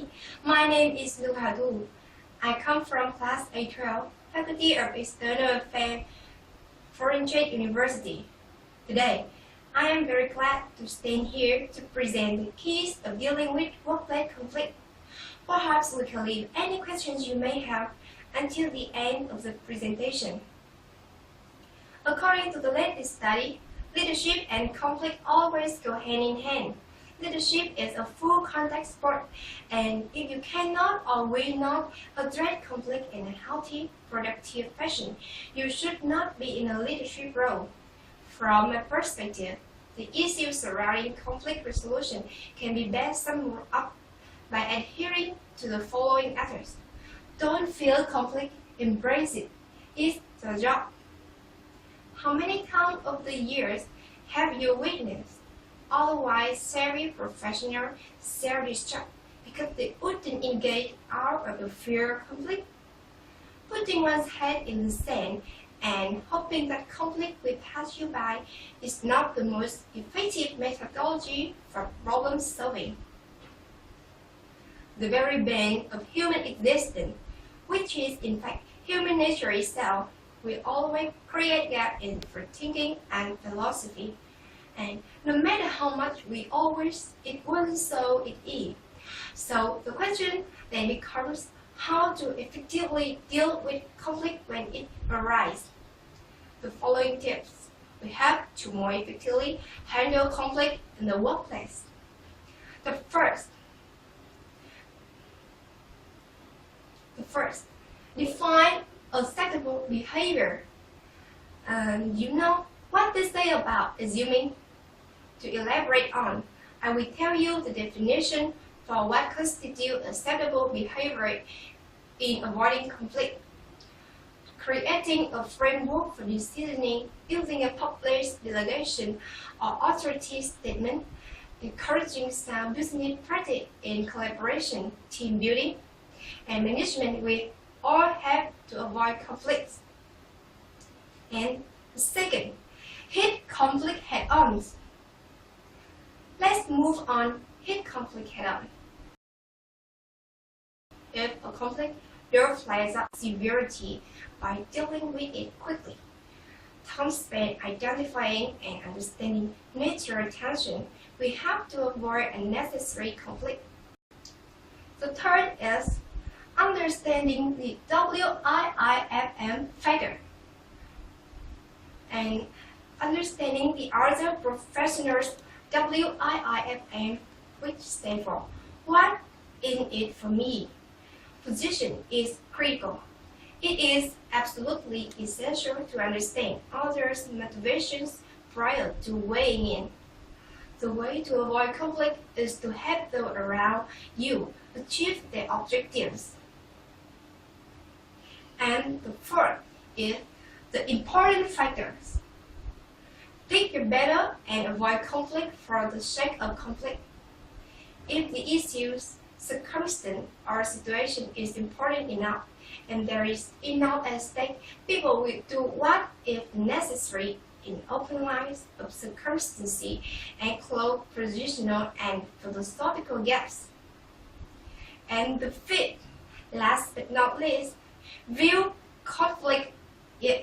Study. My name is Luhadu. I come from Class A12, Faculty of External Affairs, Foreign Trade University. Today, I am very glad to stand here to present the keys of dealing with workplace conflict. Perhaps we can leave any questions you may have until the end of the presentation. According to the latest study, leadership and conflict always go hand in hand. Leadership is a full contact sport, and if you cannot or will not address conflict in a healthy, productive fashion, you should not be in a leadership role. From my perspective, the issues surrounding conflict resolution can be best summed up by adhering to the following ethos. Don't feel conflict, embrace it. It's the job. How many times of the years have you witnessed otherwise savvy professional self-destruct because they wouldn't engage out of the fear of conflict? Putting one's head in the sand and hoping that conflict will pass you by is not the most effective methodology for problem solving. The very bane of human existence, which is in fact human nature itself, will always create gaps in for thinking and philosophy. And no matter how much we always, it wasn't so it is. So the question then becomes how to effectively deal with conflict when it arises. The following tips we have to more effectively handle conflict in the workplace. The first, define acceptable behavior. You know what they say about assuming. To elaborate on, I will tell you the definition for what constitutes acceptable behavior in avoiding conflict. Creating a framework for decisioning using a public delegation or authority statement, encouraging sound business practice in collaboration, team building, and management will all have to avoid conflicts. And the second, hit conflict head-on. Let's move on, hit conflict head-on. If a conflict does flags up severity by dealing with it quickly, time spent identifying and understanding natural tension, we have to avoid unnecessary conflict. The third is understanding the WIIFM factor and understanding the other professionals' WIIFM, which stands for what in it for me. Position is critical. It is absolutely essential to understand others' motivations prior to weighing in. The way to avoid conflict is to help those around you achieve their objectives. And the fourth is the important factors. Pick your battle and avoid conflict for the sake of conflict. If the issues, circumstance, or situation is important enough and there is enough at stake, people will do what if necessary in open lines of circumstances and close positional and philosophical gaps. And the fifth, last but not least, view conflict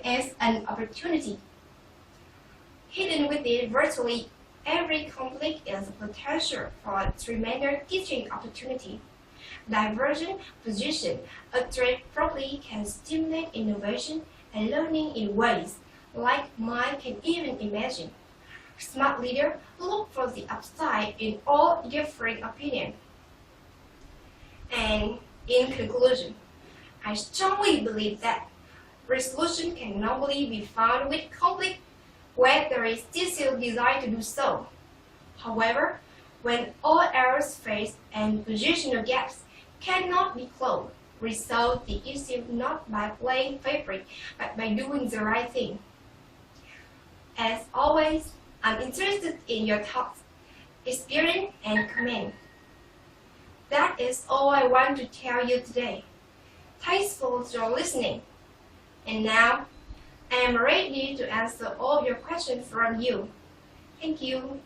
as an opportunity. Hidden within virtually every conflict is a potential for a tremendous teaching opportunity. Divergent position addressed properly can stimulate innovation and learning in ways like mind can even imagine. Smart leaders look for the upside in all different opinions. And in conclusion, I strongly believe that resolution can normally be found with conflict where there is still desire to do so. However, when all errors faced and positional gaps cannot be closed, resolve the issue not by playing favorite, but by doing the right thing. As always, I'm interested in your thoughts, experience, and comment. That is all I want to tell you today. Thanks for your listening. And now, I am ready to answer all your questions from you. Thank you.